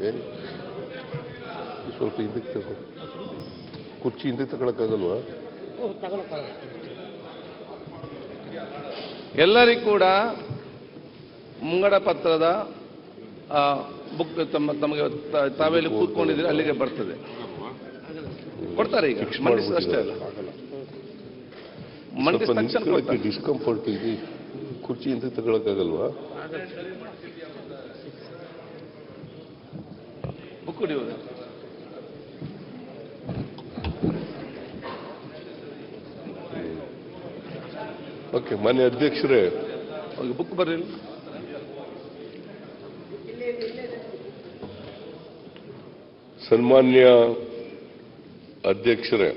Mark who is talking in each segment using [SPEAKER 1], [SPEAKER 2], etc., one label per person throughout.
[SPEAKER 1] ಏನು ಸ್ವಲ್ಪ ಹಿಂದಕ್ಕೆ ತಗೋ, ಕುರ್ಚಿ ಹಿಂದಕ್ಕೆ ತಗೊಳಕ್ಕಾಗಲ್ವಾ?
[SPEAKER 2] ಎಲ್ಲರಿಗೂ ಕೂಡ ಮುಂಗಡ ಪತ್ರದ ಬುಕ್ ತಮಗೆ ತಾವೆಲ್ಲಿ ಕೂತ್ಕೊಂಡಿದ್ರೆ ಅಲ್ಲಿಗೆ ಬರ್ತದೆ, ಕೊಡ್ತಾರೆ. ಈಗ ಮಂಡಿಸಿದ ಅಷ್ಟೇ ಅಲ್ಲ, ಮಂಡಿಸಿದ ತಕ್ಷಣ ಕೊಡ್ತಾರೆ.
[SPEAKER 1] ಡಿಸ್ಕಂಫರ್ಟ್ ಇದೆ, ಕುರ್ಚಿ ಹಿಂದಕ್ಕೆ ತಗೊಳಕ್ಕಾಗಲ್ವಾ?
[SPEAKER 2] ಬುಕ್ ಹಿಡಿಯೋದು.
[SPEAKER 1] ಓಕೆ, ಮಾನ್ಯ ಅಧ್ಯಕ್ಷರೇ,
[SPEAKER 2] ಬುಕ್ ಬರ್ರಿ.
[SPEAKER 1] ಸನ್ಮಾನ್ಯ ಅಧ್ಯಕ್ಷರೇ,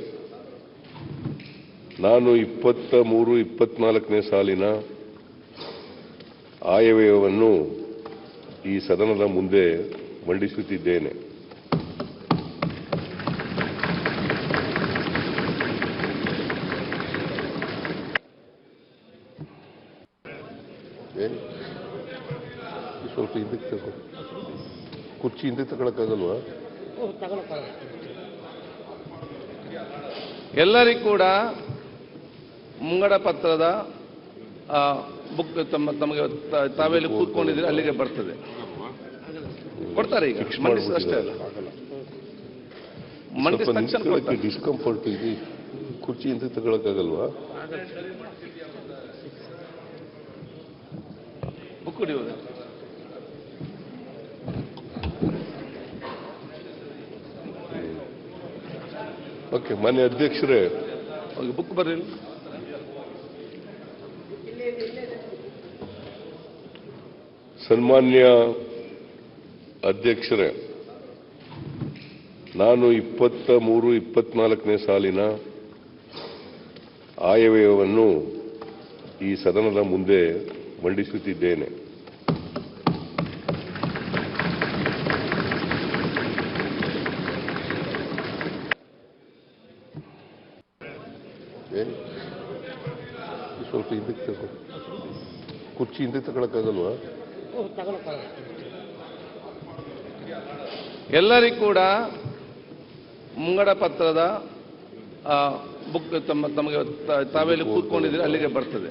[SPEAKER 1] ನಾನು 23-24ನೇ ಸಾಲಿನ ಆಯವ್ಯಯವನ್ನು ಈ ಸದನದ ಮುಂದೆ ಮಂಡಿಸುತ್ತಿದ್ದೇನೆ. ಏನು ಸ್ವಲ್ಪ ಹಿಂದಕ್ಕೆ ತಗೋ, ಕುರ್ಚಿ ಹಿಂದಕ್ಕೆ ತಗೊಳಕ್ಕಾಗಲ್ವಾ?
[SPEAKER 2] ಎಲ್ಲರಿಗೂ ಕೂಡ ಮುಂಗಡ ಪತ್ರದ ಬುಕ್ ತಮಗೆ ತಾವೆಲ್ಲಿ ಕೂತ್ಕೊಂಡಿದ್ರೆ ಅಲ್ಲಿಗೆ ಬರ್ತದೆ, ಕೊಡ್ತಾರೆ. ಈಗ ಮಂಡಿಸಿದ ಅಷ್ಟೇ ಅಲ್ಲ, ಮಂಡಿಸಿದ ತಕ್ಷಣ ಕೊಡ್ತಾರೆ.
[SPEAKER 1] ಡಿಸ್ಕಂಫರ್ಟ್ ಇದೆ, ಕುರ್ಚಿ ಹಿಂದಕ್ಕೆ ತಗೊಳಕ್ಕಾಗಲ್ವಾ?
[SPEAKER 2] ಬುಕ್ ಹಿಡಿಯೋದು.
[SPEAKER 1] ಓಕೆ, ಮಾನ್ಯ ಅಧ್ಯಕ್ಷರೇ,
[SPEAKER 2] ಬುಕ್ ಬರ್ರಿ.
[SPEAKER 1] ಸನ್ಮಾನ್ಯ ಅಧ್ಯಕ್ಷರೇ, ನಾನು 23-24ನೇ ಸಾಲಿನ ಆಯವ್ಯಯವನ್ನು ಈ ಸದನದ ಮುಂದೆ ಮಂಡಿಸುತ್ತಿದ್ದೇನೆ. ಏನು ಸ್ವಲ್ಪ ಹಿಂದಕ್ಕೆ ತಗೋ, ಕುರ್ಚಿ ಹಿಂದಕ್ಕೆ ತಗೊಳಕ್ಕಾಗಲ್ವಾ?
[SPEAKER 2] ಎಲ್ಲರಿಗೂ ಕೂಡ ಮುಂಗಡ ಪತ್ರದ ಬುಕ್ ತಮಗೆ ತಾವೆಲ್ಲಿ ಕೂತ್ಕೊಂಡಿದ್ರೆ ಅಲ್ಲಿಗೆ ಬರ್ತದೆ,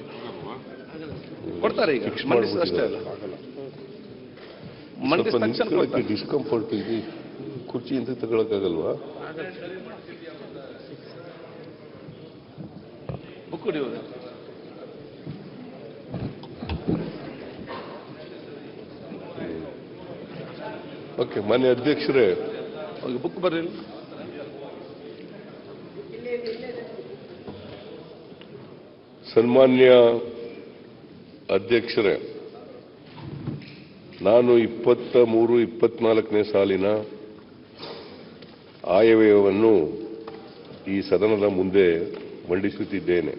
[SPEAKER 2] ಕೊಡ್ತಾರೆ. ಈಗ ಮಂಡಿಸಿದ ಅಷ್ಟೇ ಅಲ್ಲ, ಮಂಡಿಸಿದ ತಕ್ಷಣ ಕೊಡ್ತಾರೆ.
[SPEAKER 1] ಡಿಸ್ಕಂಫರ್ಟ್ ಇದೆ, ಕುರ್ಚಿ ಹಿಂದಕ್ಕೆ ತಗೊಳಕ್ಕಾಗಲ್ವಾ?
[SPEAKER 2] ಬುಕ್ ಹಿಡಿಯೋದು.
[SPEAKER 1] ಓಕೆ, ಮಾನ್ಯ ಅಧ್ಯಕ್ಷರೇ,
[SPEAKER 2] ಬುಕ್ ಬರ್ರಿ.
[SPEAKER 1] ಸನ್ಮಾನ್ಯ ಅಧ್ಯಕ್ಷರೇ, ನಾನು 23-24ನೇ ಸಾಲಿನ ಆಯವ್ಯಯವನ್ನು ಈ ಸದನದ ಮುಂದೆ ಮಂಡಿಸುತ್ತಿದ್ದೇನೆ.